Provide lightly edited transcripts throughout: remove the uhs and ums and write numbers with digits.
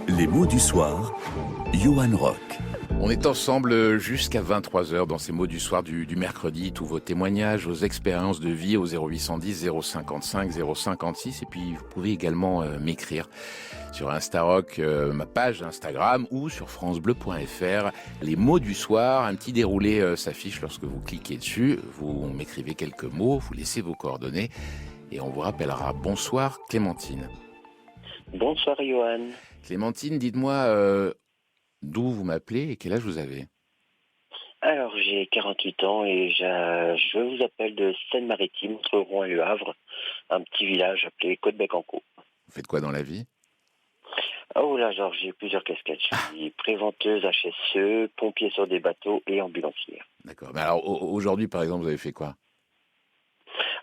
Les mots du soir, Johan Rock. On est ensemble jusqu'à 23h dans ces mots du soir du mercredi. Tous vos témoignages, vos expériences de vie au 0810 055 056. Et puis vous pouvez également m'écrire sur Instarock, ma page Instagram, ou sur francebleu.fr. Les mots du soir, un petit déroulé s'affiche lorsque vous cliquez dessus. Vous m'écrivez quelques mots, vous laissez vos coordonnées et on vous rappellera. Bonsoir Clémentine. Bonsoir Johan. Clémentine, dites-moi d'où vous m'appelez et quel âge vous avez? Alors j'ai 48 ans et je vous appelle de Seine-Maritime, entre Rouen et Le Havre, un petit village appelé Côte-Bec-en-Caux. Vous faites quoi dans la vie? Oh là, genre j'ai plusieurs casquettes. Je suis préventeuse HSE, pompier sur des bateaux et ambulancière. D'accord. Mais alors aujourd'hui, par exemple, vous avez fait quoi?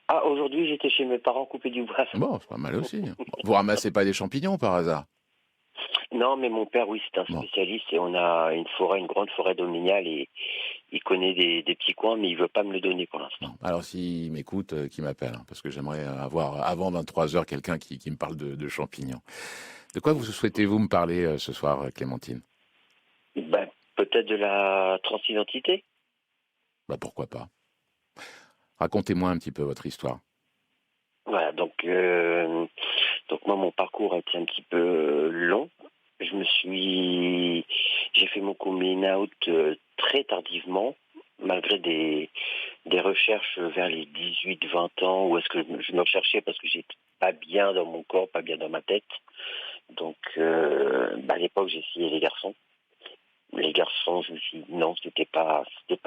Ah, aujourd'hui j'étais chez mes parents couper du bois. Bon, c'est pas mal aussi. Vous ramassez pas des champignons par hasard? Non, mais mon père, oui, c'est un Bon. spécialiste et on a une grande forêt domaniale et il connaît des petits coins, mais il veut pas me le donner pour l'instant. Bon. Alors s'il m'écoute, qu'il m'appelle, hein, parce que j'aimerais avoir avant 23h quelqu'un qui me parle de champignons. De quoi vous souhaitez-vous me parler ce soir, Clémentine? Ben, peut-être de la transidentité. Bah pourquoi pas. Racontez-moi un petit peu votre histoire. Voilà, donc moi mon parcours a été un petit peu long. J'ai fait mon coming out très tardivement, malgré des recherches vers les 18-20 ans, où est-ce que je me recherchais parce que j'étais pas bien dans mon corps, pas bien dans ma tête. Donc à l'époque j'ai essayé les garçons. Les garçons, je me suis dit non, c'était pas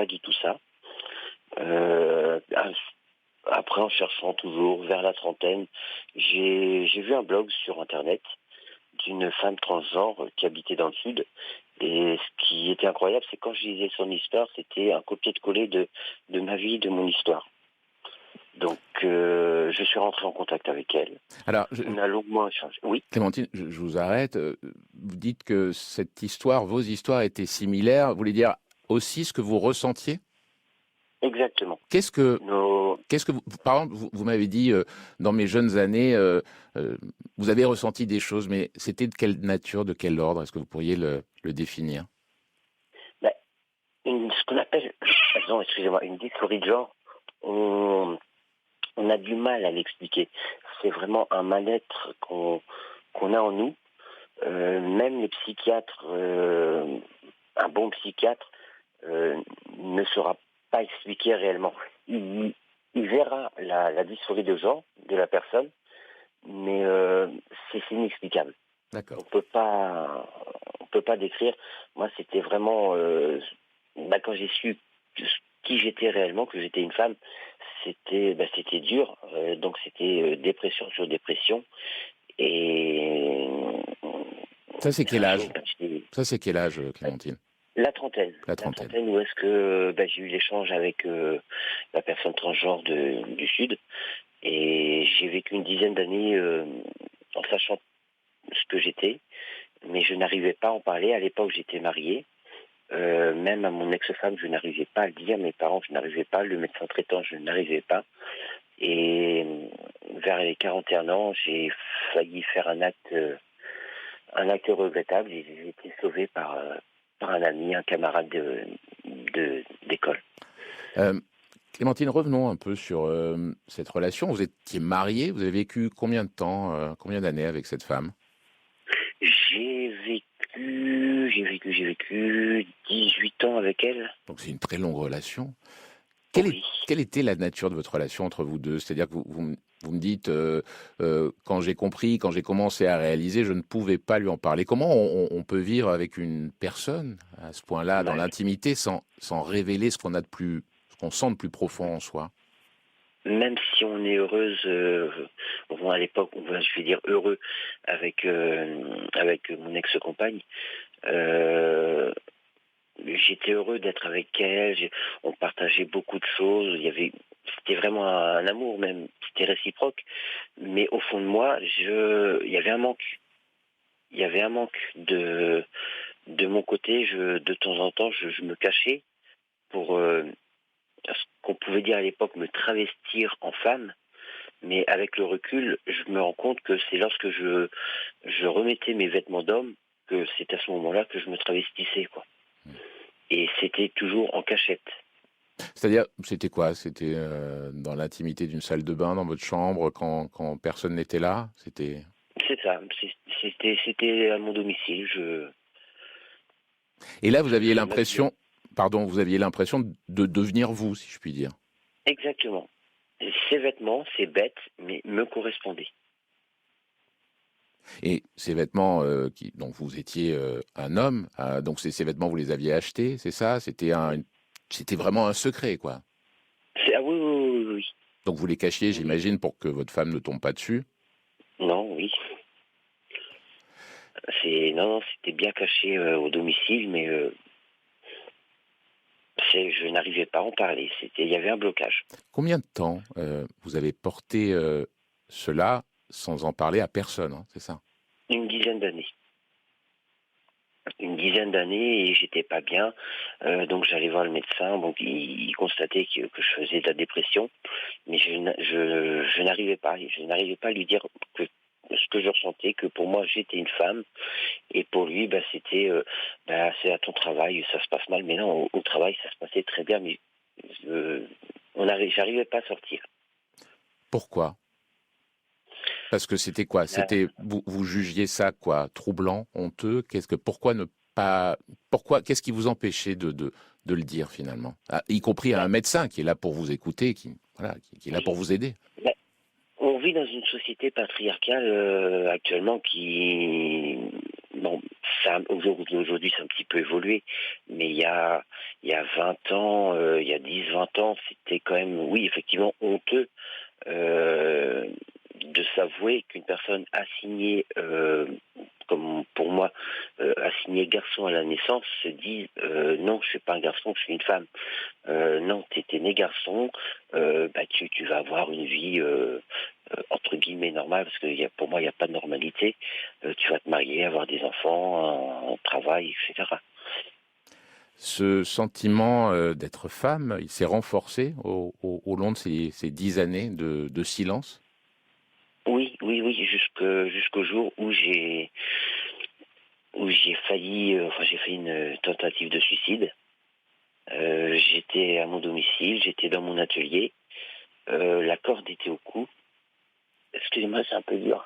du tout ça. Euh, Après, en cherchant toujours vers la trentaine, j'ai vu un blog sur Internet d'une femme transgenre qui habitait dans le sud. Et ce qui était incroyable, c'est quand je lisais son histoire, c'était un copier-coller de ma vie, de mon histoire. Donc, je suis rentré en contact avec elle. Alors, On a longuement échangé. Oui, Clémentine, je vous arrête. Vous dites que cette histoire, vos histoires étaient similaires. Vous voulez dire aussi ce que vous ressentiez? exactement. Qu'est-ce que vous, par exemple, vous m'avez dit dans mes jeunes années, vous avez ressenti des choses, mais c'était de quelle nature, de quel ordre? Est-ce que vous pourriez le définir? Ben, ce qu'on appelle, pardon, excusez-moi, une dysphorie de genre, on a du mal à l'expliquer. C'est vraiment un mal-être qu'on a en nous. Même les psychiatres, un bon psychiatre ne saura pas expliquer réellement. Il verra la dysphorie de genre de la personne, mais c'est inexplicable. D'accord. On peut pas décrire. Moi, c'était vraiment quand j'ai su qui j'étais réellement, que j'étais une femme, c'était dur. Donc c'était dépression sur dépression. Et Ça, c'est quel âge? j'ai- Ça, c'est quel âge, Clémentine? la trentaine. La La trentaine. trentaine où est-ce que j'ai eu l'échange avec la personne transgenre du Sud. Et j'ai vécu une dizaine d'années en sachant ce que j'étais, mais je n'arrivais pas à en parler. À l'époque, j'étais marié. Même à mon ex-femme, je n'arrivais pas à le dire. Mes parents, je n'arrivais pas. Le médecin traitant, je n'arrivais pas. Et vers les 41 ans, j'ai failli faire un acte regrettable et j'ai été sauvé par un ami, un camarade d'école. Euh, Clémentine, revenons un peu sur cette relation. Vous étiez mariée, vous avez vécu combien de temps, combien d'années avec cette femme? J'ai vécu 18 ans avec elle. Donc c'est une très longue relation. Oui. Quelle était la nature de votre relation entre vous deux? C'est-à-dire que vous me dites, quand j'ai compris, quand j'ai commencé à réaliser, je ne pouvais pas lui en parler. Comment on peut vivre avec une personne à ce point-là, dans Bah, l'intimité, sans révéler ce ce qu'on sent de plus profond en soi? même si on est heureuse, bon, à l'époque, je vais dire heureux avec mon ex-compagne, euh, j'étais heureux d'être avec elle. On partageait beaucoup de choses. C'était vraiment un amour même. C'était réciproque. Mais au fond de moi, il y avait un manque. Il y avait un manque de mon côté. De temps en temps, je me cachais pour ce qu'on pouvait dire à l'époque me travestir en femme. Mais avec le recul, je me rends compte que c'est lorsque je remettais mes vêtements d'homme que c'est à ce moment-là que je me travestissais, quoi. Et c'était toujours en cachette. C'est-à-dire, c'était quoi? C'était dans l'intimité d'une salle de bain, dans votre chambre, quand personne n'était là? C'était... C'est ça. C'était à mon domicile. Et là, vous aviez Je m'habillais. l'impression, pardon, vous aviez l'impression de devenir vous, si je puis dire. Exactement. Et ces vêtements, c'est bête, mais me correspondaient. Et ces vêtements, donc vous étiez un homme, donc ces vêtements, vous les aviez achetés, c'est ça? C'était vraiment un secret, quoi. Ah oui, oui, oui, oui. Donc vous les cachiez, Oui. Oui. j'imagine, pour que votre femme ne tombe pas dessus. Non, oui. Non, non, c'était bien caché au domicile, mais je n'arrivais pas à en parler. Il y avait un blocage. Combien de temps vous avez porté cela sans en parler à personne, hein, c'est ça? Une dizaine d'années. Une dizaine d'années et j'étais pas bien. Donc j'allais voir le médecin. Donc il constatait que je faisais de la dépression, mais je n'arrivais pas. Je n'arrivais pas à lui dire que ce que je ressentais, que pour moi j'étais une femme et pour lui c'était c'est à ton travail, ça se passe mal. Mais non, au travail ça se passait très bien, mais j'arrivais pas à sortir. Pourquoi? Parce que c'était quoi? C'était vous jugiez ça quoi? Troublant, honteux? Qu'est-ce qui vous empêchait de le dire finalement? Y compris à un Ben, médecin qui est là pour vous écouter, qui est là oui. pour vous aider. Ben, on vit dans une société patriarcale actuellement qui, bon, aujourd'hui c'est un petit peu évolué, mais il y a 20 ans, il y a 10, 20 ans, c'était quand même, oui, effectivement, honteux euh, de s'avouer qu'une personne assignée, comme pour moi, assignée garçon à la naissance, se dit non, je suis pas un garçon, je suis une femme. Non, t'es né garçon, tu vas avoir une vie entre guillemets normale, parce que pour moi il n'y a pas de normalité. Tu vas te marier, avoir des enfants, un travail, etc. Ce sentiment d'être femme, il s'est renforcé au long de ces 10 années de silence. Oui, oui, oui, jusqu'au jour où j'ai failli, j'ai fait une tentative de suicide. J'étais à mon domicile, j'étais dans mon atelier, la corde était au cou. Excusez-moi, c'est un peu dur.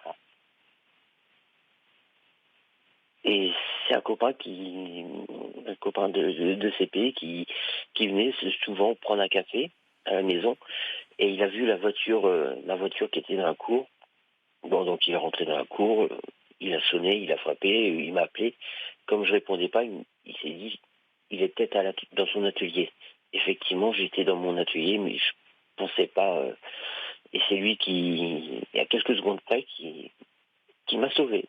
Et c'est un copain de CP qui venait souvent prendre un café à la maison et il a vu la voiture qui était dans la cour. Bon, donc il est rentré dans la cour, il a sonné, il a frappé, il m'a appelé. Comme je répondais pas, il s'est dit, il est peut-être dans son atelier. Effectivement, j'étais dans mon atelier, mais je pensais pas. Et c'est lui qui, il y a quelques secondes près, qui m'a sauvé.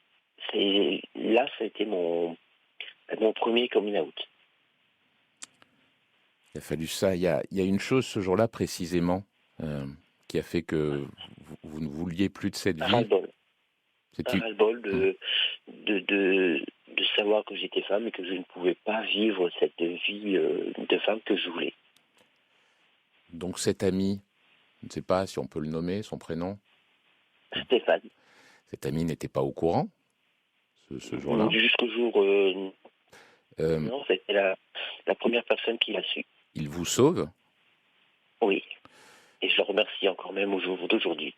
Là, ça a été mon premier coming out. Il a fallu ça. Il y a une chose ce jour-là précisément euh, qui a fait que vous ne vouliez plus de cette vie. Ras-le-bol. C'est une... Ras-le-bol Hmm. de savoir que j'étais femme et que je ne pouvais pas vivre cette vie de femme que je voulais. Donc cet ami, je ne sais pas si on peut le nommer, son prénom, Stéphane. cet ami n'était pas au courant ce jour-là. Jusqu'au jour. Euh, Non, c'était la première personne qui l'a su. il vous sauve. Oui. Et je le remercie encore même au jour d'aujourd'hui.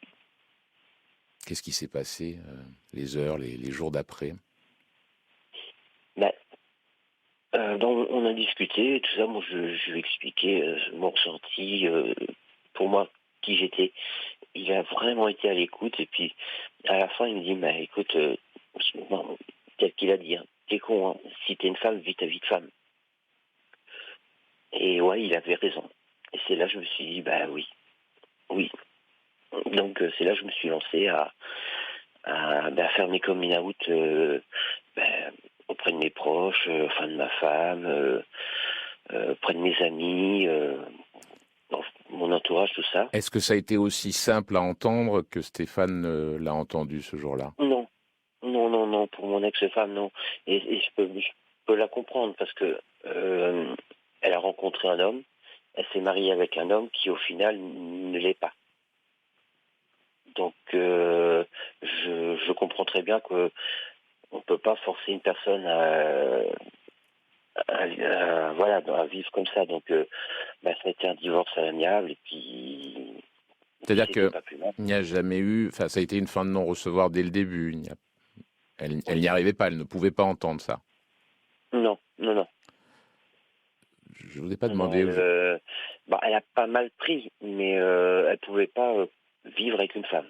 Qu'est-ce qui s'est passé les heures, les jours d'après? Ben, on a discuté, tout ça. Moi, je lui ai expliqué mon ressenti, pour moi, qui j'étais. Il a vraiment été à l'écoute. Et puis, à la fin, il me dit, bah, écoute, bon, tel qu'il a dit, hein, t'es con, hein. Si t'es une femme, vis ta vie de femme. Et ouais, il avait raison. Et c'est là que je me suis dit, bah oui, oui. Donc c'est là que je me suis lancé à faire mes coming out auprès de mes proches, enfin de ma femme, auprès de mes amis, mon entourage, tout ça. Est-ce que ça a été aussi simple à entendre que Stéphane l'a entendu ce jour-là? Non, non, non, non, pour mon ex-femme, non. Et je peux la comprendre parce que elle a rencontré un homme, elle s'est mariée avec un homme qui au final ne l'est pas. Donc je comprends très bien que on peut pas forcer une personne à vivre comme ça. Donc, ça a été un divorce à l'amiable et puis C'est-à-dire c'était que pas plus mal. il n'y a jamais eu, enfin, ça a été une fin de non-recevoir dès le début. Elle n'y arrivait pas, elle ne pouvait pas entendre ça. Non, non, non. Je vous ai pas Non, demandé. elle a pas mal pris, mais elle pouvait pas vivre avec une femme.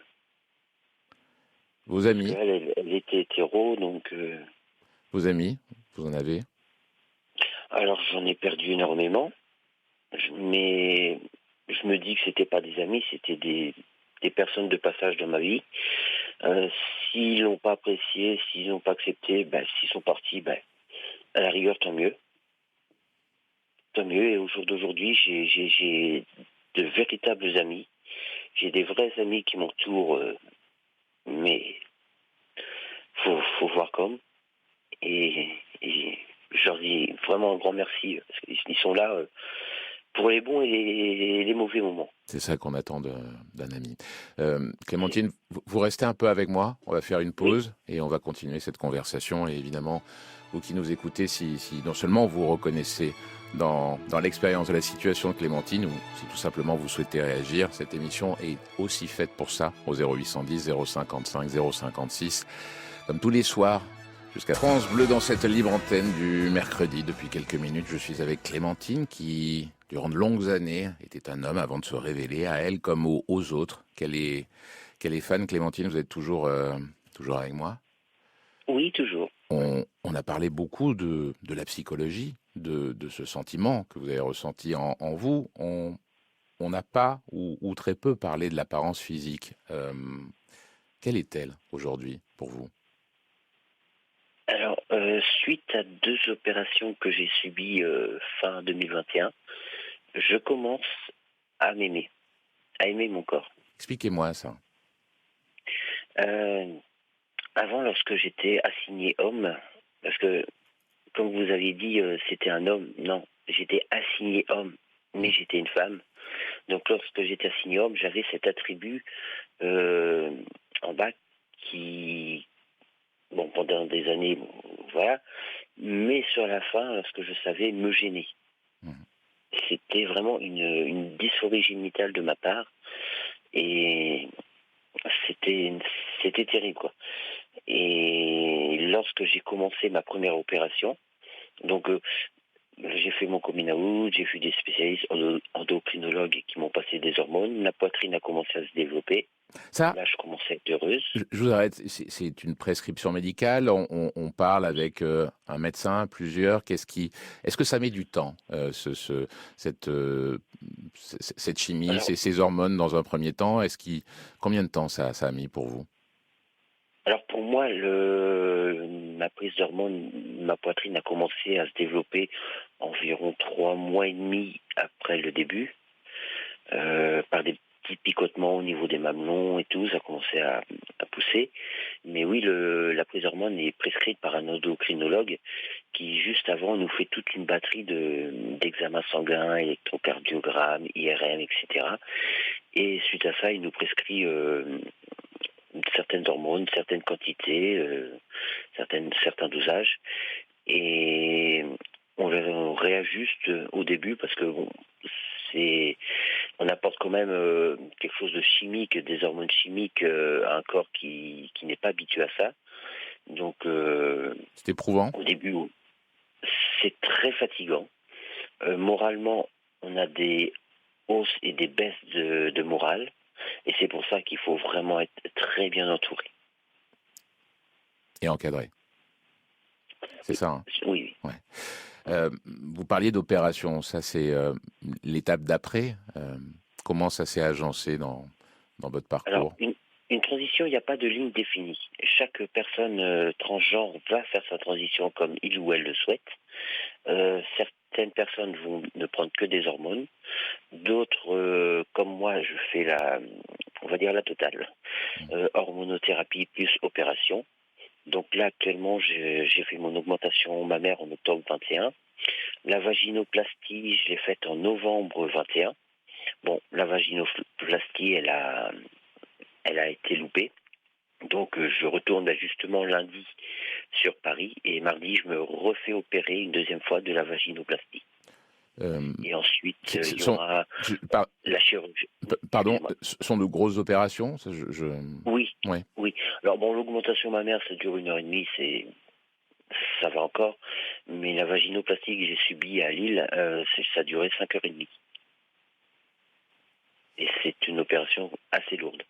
Vos Parce amis, qu'elle était hétéro, donc... vos amis, vous en avez? alors j'en ai perdu énormément, mais je me dis que c'était pas des amis, c'était des personnes de passage dans ma vie. Euh, S'ils l'ont pas apprécié, s'ils n'ont pas accepté, s'ils sont partis, à la rigueur, tant mieux. Tant mieux. Et au jour d'aujourd'hui, j'ai de véritables amis. J'ai des vrais amis qui m'entourent, mais faut voir comme. Et je leur dis vraiment un grand merci, parce qu'ils sont là pour les bons et les mauvais moments. C'est ça qu'on attend d'un ami. Clémentine, vous restez un peu avec moi. On va faire une Oui, pause et on va continuer cette conversation. Et évidemment, vous qui nous écoutez, si non seulement vous reconnaissez dans l'expérience de la situation de Clémentine, ou si tout simplement vous souhaitez réagir, cette émission est aussi faite pour ça, au 0810 055 056, comme tous les soirs. Jusqu'à France Bleu dans cette libre antenne du mercredi. Depuis quelques minutes, je suis avec Clémentine qui, durant de longues années, était un homme avant de se révéler à elle comme aux autres. Qu'elle est fan, Clémentine, vous êtes toujours avec moi. oui, toujours. On a parlé beaucoup de la psychologie, de ce sentiment que vous avez ressenti en vous. On n'a pas ou très peu parlé de l'apparence physique. Quelle est-elle aujourd'hui pour vous? Alors, suite à 2 opérations que j'ai subies fin 2021, je commence à m'aimer, à aimer mon corps. Expliquez-moi ça. Euh, Avant, lorsque j'étais assigné homme, parce que, comme vous aviez dit, c'était un homme, non, j'étais assigné homme, mais j'étais une femme. Donc, lorsque j'étais assigné homme, j'avais cet attribut euh, en bas qui, bon, pendant des années, bon, voilà, mais sur la fin, lorsque je savais, me gêner. Mhm. C'était vraiment une dysphorie génitale de ma part et c'était c'était terrible, quoi. Et lorsque j'ai commencé ma première opération, donc j'ai fait mon coming out, j'ai vu des spécialistes endocrinologues qui m'ont passé des hormones, la poitrine a commencé à se développer. Ça, Là, je commençais à être heureuse. je vous arrête. C'est une prescription médicale. On parle avec un médecin, plusieurs. Est-ce que ça met du temps, cette chimie, Alors, ces hormones dans un premier temps? Combien de temps ça a mis pour vous? alors pour moi, ma prise d'hormones, ma poitrine a commencé à se développer environ 3 mois et demi après le début, par des petits picotements au niveau des mamelons et tout, ça a commencé à pousser. Mais oui, la prise d'hormones est prescrite par un endocrinologue qui, juste avant, nous fait toute une batterie d'examens sanguins, électrocardiogramme, IRM, etc. Et suite à ça, il nous prescrit certaines hormones, certaines quantités, certains dosages. Et on réajuste au début parce que bon, on apporte quand même quelque chose de chimique, des hormones chimiques à un corps qui n'est pas habitué à ça. Donc C'est éprouvant. au début, c'est très fatigant. Moralement, on a des hausses et des baisses de morale. Et c'est pour ça qu'il faut vraiment être très bien entouré. Et encadré. C'est ça, hein? Oui. Ouais. Vous parliez d'opération. Ça, c'est l'étape d'après. Comment ça s'est agencé dans votre Alors, parcours? une transition, il n'y a pas de ligne définie. Chaque personne transgenre va faire sa transition comme il ou elle le souhaite. Certaines personnes vont ne prendre que des hormones. D'autres, comme moi, je fais on va dire la totale. Hormonothérapie plus opération. Donc là, actuellement, j'ai fait mon augmentation mammaire en octobre 21. La vaginoplastie, je l'ai faite en novembre 21. Bon, la vaginoplastie, elle a été loupée. Donc je retourne justement lundi sur Paris et mardi je me refais opérer une deuxième fois de la vaginoplastie. Euh, Et ensuite ce il y sont, aura je- par- la chirurgie. Pardon, Excuse-moi. ce sont de grosses opérations. Oui, Ouais. oui. Alors bon, l'augmentation mammaire ça dure 1 heure et demie, ça va encore, mais la vaginoplastie que j'ai subie à Lille, ça a duré 5 heures et demie. Et c'est une opération assez lourde.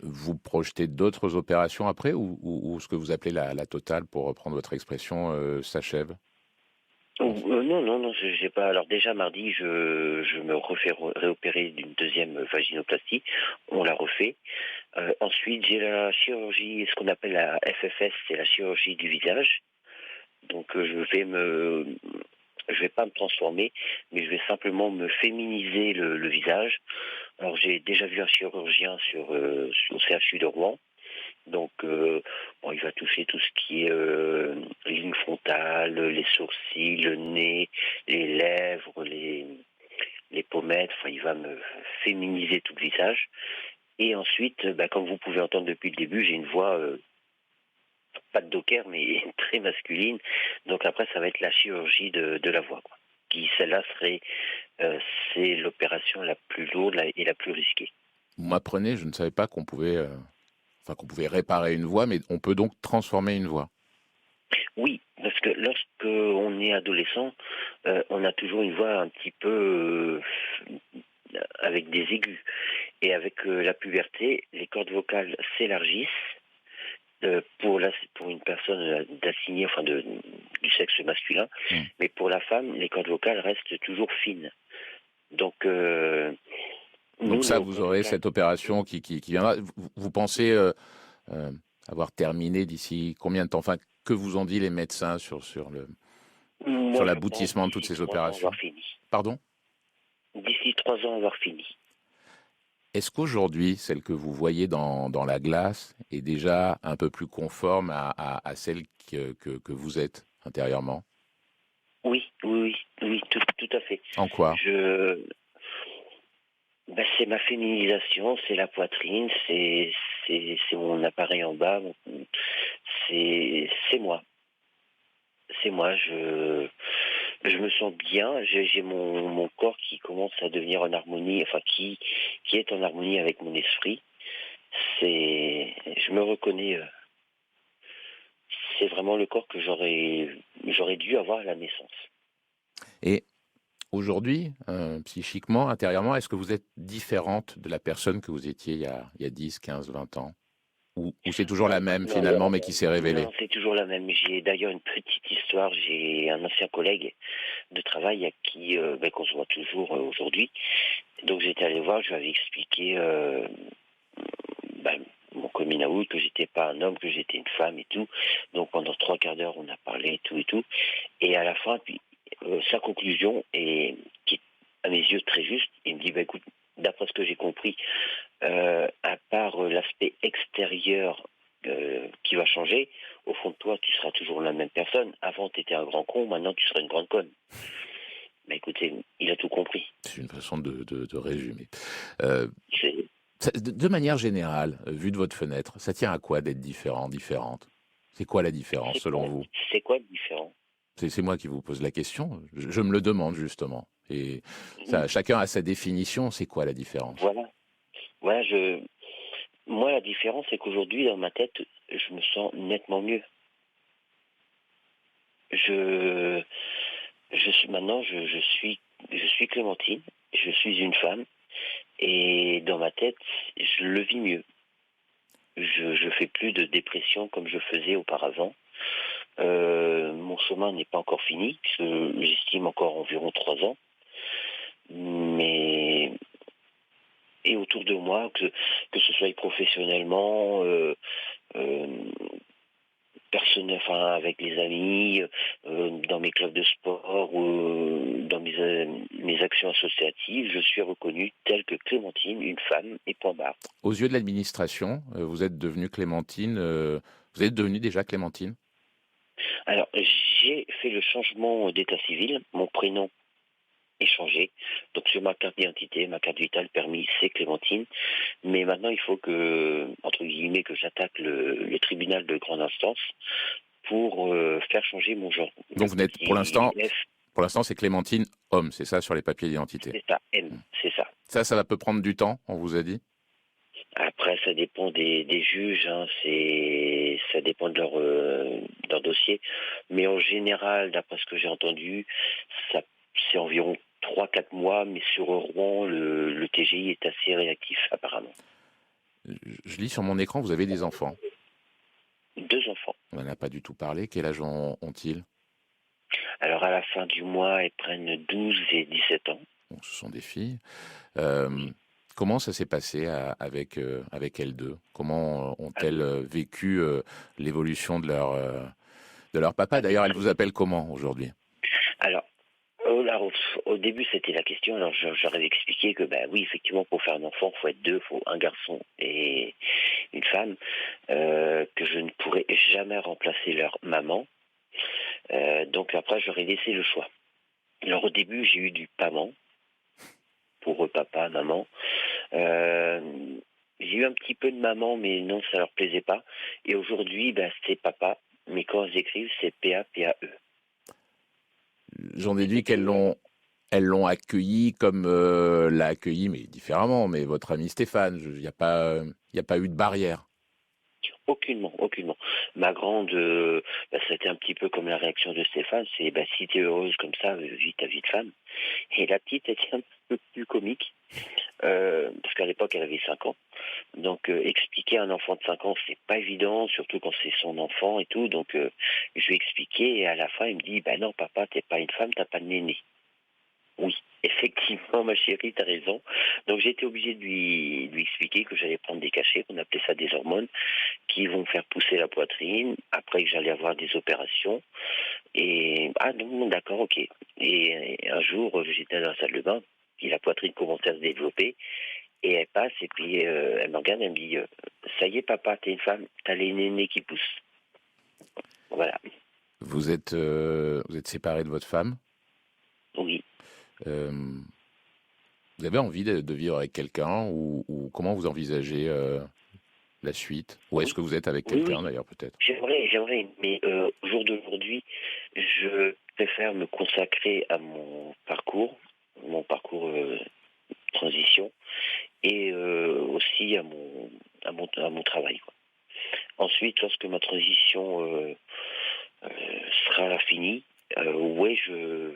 Vous projetez d'autres opérations après ou ce que vous appelez la totale, pour reprendre votre expression, s'achève? Non, non, non, j'ai pas. Alors déjà mardi, je me refais réopérer d'une deuxième vaginoplastie. On l'a refait. Ensuite, j'ai la chirurgie, ce qu'on appelle la FFS, c'est la chirurgie du visage. Donc je vais pas me transformer, mais je vais simplement me féminiser le visage. Alors j'ai déjà vu un chirurgien sur le CHU de Rouen. Donc, bon, il va toucher tout ce qui est ligne frontale, les sourcils, le nez, les lèvres, les pommettes. Enfin, il va me féminiser tout le visage. Et ensuite, comme vous pouvez entendre depuis le début, j'ai une voix, pas de docker, mais très masculine. Donc après, ça va être la chirurgie de la voix, quoi. Qui, celle-là, c'est l'opération la plus lourde et la plus risquée. Vous m'apprenez, je ne savais pas qu'on pouvait réparer une voix, mais on peut donc transformer une voix. Oui, parce que lorsque on est adolescent, on a toujours une voix un petit peu avec des aigus. Et avec la puberté, les cordes vocales s'élargissent pour une personne d'assignée, enfin du sexe masculin. Mais pour la femme, les cordes vocales restent toujours fines. Donc, Donc ça, vous aurez cette opération qui viendra. Vous pensez avoir terminé d'ici combien de temps? Enfin, que vous ont dit les médecins sur moi, je pense l'aboutissement de toutes d'ici ces 3 ans opérations? avoir fini. Pardon? D'ici 3 ans avoir fini. Est-ce qu'aujourd'hui, celle que vous voyez dans la glace est déjà un peu plus conforme à celle que vous êtes intérieurement? Oui, oui, oui, oui, tout à fait. En quoi? C'est ma féminisation, c'est la poitrine, c'est mon appareil en bas, c'est moi. C'est moi, je me sens bien, j'ai mon corps qui commence à devenir en harmonie, enfin qui est en harmonie avec mon esprit. Je me reconnais, c'est vraiment le corps que j'aurais dû avoir à la naissance. Et aujourd'hui, psychiquement, intérieurement, est-ce que vous êtes différente de la personne que vous étiez il y a 10, 15, 20 ans? Ou c'est toujours la Non, même non, finalement, mais qui s'est révélée? non, c'est toujours la même. J'ai d'ailleurs une petite histoire. J'ai un ancien collègue de travail à qui qu'on se voit toujours aujourd'hui. Donc j'étais allé voir, je lui avais expliqué mon coming out, que j'étais pas un homme, que j'étais une femme et tout. Donc pendant 3 quarts d'heure, on a parlé et tout et tout. Et à la fin, puis sa conclusion, qui est à mes yeux très juste, il me dit écoute, d'après ce que j'ai compris, à part l'aspect extérieur qui va changer, au fond de toi, tu seras toujours la même personne. Avant, tu étais un grand con, maintenant, tu seras une grande conne. Écoutez, il a tout compris. C'est une façon de résumer. C'est- De manière générale, vu de votre fenêtre, ça tient à quoi d'être différente? C'est quoi la différence selon vous? C'est quoi le différent? C'est moi qui vous pose la question. Je me le demande justement. Et ça, chacun a sa définition. C'est quoi la différence? Voilà. Voilà, moi, la différence, c'est qu'aujourd'hui, dans ma tête, je me sens nettement mieux. Maintenant, je suis Clémentine, je suis une femme, et dans ma tête, je le vis mieux. Je fais plus de dépression comme je faisais auparavant. Mon chemin n'est pas encore fini, puisque j'estime encore environ 3 ans. Et autour de moi, que ce soit professionnellement, avec les amis, dans mes clubs de sport ou dans mes actions associatives, je suis reconnue telle que Clémentine, une femme, et point barre. Aux yeux de l'administration, vous êtes devenue Clémentine. Vous êtes devenue déjà Clémentine? Alors, j'ai fait le changement d'état civil. Mon prénom échangé. Donc sur ma carte d'identité, ma carte vitale permis, c'est Clémentine. Mais maintenant, il faut que, entre guillemets, que j'attaque le tribunal de grande instance pour faire changer mon genre. Donc Le vous n'êtes, petit F, pour l'instant, c'est Clémentine homme, c'est ça sur les papiers d'identité. c'est ça, M, c'est ça. Ça peut prendre du temps, on vous a dit? Après, ça dépend des juges, hein, ça dépend de leur dossier. Mais en général, d'après ce que j'ai entendu, ça, c'est environ 3-4 mois, mais sur Rouen, le TGI est assez réactif, apparemment. Je lis sur mon écran, vous avez des enfants. 2 enfants. On n'en a pas du tout parlé. Quel âge ont-ils? Alors, à la fin du mois, elles prennent 12 et 17 ans. Bon, ce sont des filles. Euh, Comment ça s'est passé avec elles deux? Comment ont-elles vécu l'évolution de leur papa? D'ailleurs, elles vous appellent comment aujourd'hui? Alors, au début, c'était la question. Alors, j'aurais expliqué que, bah oui, effectivement, pour faire un enfant, il faut être 2, il faut un garçon et une femme, que je ne pourrais jamais remplacer leur maman. Donc après, j'aurais laissé le choix. Alors au début, j'ai eu du papa, pour eux, papa, maman. Euh, j'ai eu un petit peu de maman, mais non, ça leur plaisait pas. Et aujourd'hui, bah, c'est papa, mais quand ils écrivent, c'est P-A-P-A-E. J'en déduis elles l'ont accueilli comme l'a accueilli, mais différemment. Mais votre ami Stéphane, il n'y a pas eu de barrière. Aucunement, aucunement. Ma grande, bah, c'était un petit peu comme la réaction de Stéphane, c'est bah, si t'es heureuse comme ça, vis ta vie de femme. Et la petite était un peu plus comique, parce qu'à l'époque, elle avait 5 ans. Donc, expliquer à un enfant de 5 ans, c'est pas évident, surtout quand c'est son enfant et tout. Donc, je lui ai expliqué, et à la fin, il me dit, bah non, papa, t'es pas une femme, t'as pas de néné. Oui, effectivement, ma chérie, t'as raison. Donc, j'ai été obligé de lui expliquer que j'allais prendre des cachets, qu'on appelait ça des hormones, qui vont faire pousser la poitrine, après que j'allais avoir des opérations. Et, ah non, d'accord, ok. Et un jour, j'étais dans la salle de bain, puis la poitrine commençait à se développer, et elle passe, et puis elle me regarde, elle me dit, ça y est, papa, t'es une femme, t'as les nénés qui poussent. Voilà, Vous êtes séparé de votre femme. oui. Euh, Vous avez envie de vivre avec quelqu'un ou comment vous envisagez la suite? Ou est-ce Oui, que vous êtes avec oui, quelqu'un oui. d'ailleurs peut-être? J'aimerais, mais au jour d'aujourd'hui, je préfère me consacrer à mon parcours transition, et aussi à mon travail, quoi. Ensuite, lorsque ma transition sera finie, ouais, je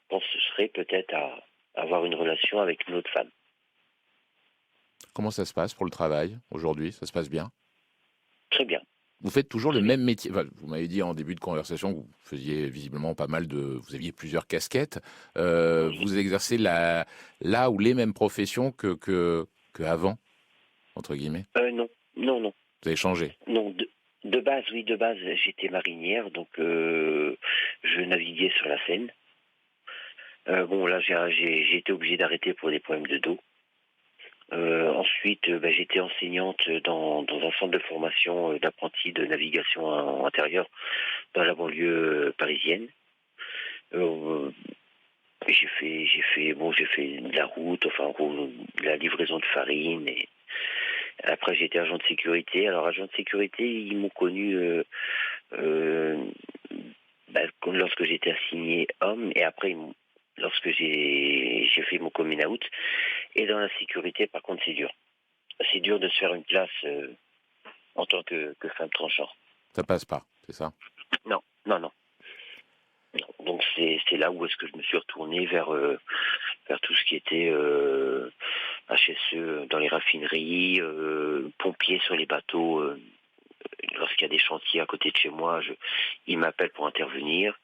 penserai peut-être à avoir une relation avec une autre femme. Comment ça se passe pour le travail aujourd'hui? Ça se passe bien? Très bien, Vous faites toujours le très bien. même métier. Enfin, vous m'avez dit en début de conversation que vous faisiez visiblement pas mal vous aviez plusieurs casquettes. Oui. Vous exercez là ou les mêmes professions que avant, entre guillemets. Non, non, non, Vous avez changé. non. De base, oui, de base, j'étais marinière, donc je naviguais sur la Seine. Bon, là, j'ai été obligé d'arrêter pour des problèmes de dos. Ensuite, bah, j'étais enseignante dans un centre de formation d'apprentis de navigation intérieure dans la banlieue parisienne. Euh, j'ai fait de la route, enfin, en gros, de la livraison de farine. Et après, j'ai été agent de sécurité. Alors, agent de sécurité, ils m'ont connu euh, bah, lorsque j'étais assigné homme, et après, lorsque j'ai fait mon coming out. Et dans la sécurité, par contre, c'est dur. C'est dur de se faire une place en tant que femme transgenre. Ça passe pas, c'est ça? Non, non, non. Non. Donc c'est là où est-ce que je me suis retourné vers tout ce qui était HSE dans les raffineries, pompiers sur les bateaux. Lorsqu'il y a des chantiers à côté de chez moi, ils m'appellent pour intervenir.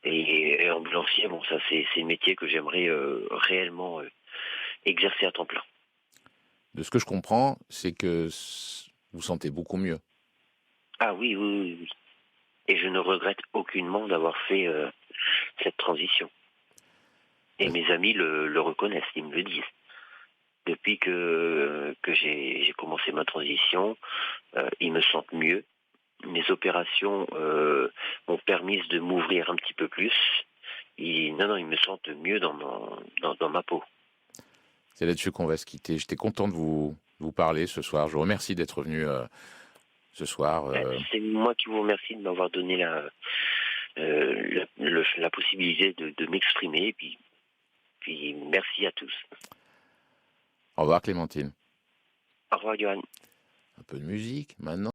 Et ambulancier, bon, ça c'est le métier que j'aimerais réellement exercer à temps plein. De ce que je comprends, c'est que vous sentez beaucoup mieux. Ah oui, oui, oui, oui. Et je ne regrette aucunement d'avoir fait cette transition. Et mes amis le reconnaissent, ils me le disent. Depuis que j'ai commencé ma transition, ils me sentent mieux. Mes opérations m'ont permis de m'ouvrir un petit peu plus. non, ils me sentent mieux dans ma peau. C'est là-dessus qu'on va se quitter. J'étais content de vous parler ce soir. Je vous remercie d'être venu ce soir. C'est moi qui vous remercie de m'avoir donné la possibilité de m'exprimer. Et puis merci à tous. Au revoir Clémentine. Au revoir, Johan. Un peu de musique maintenant.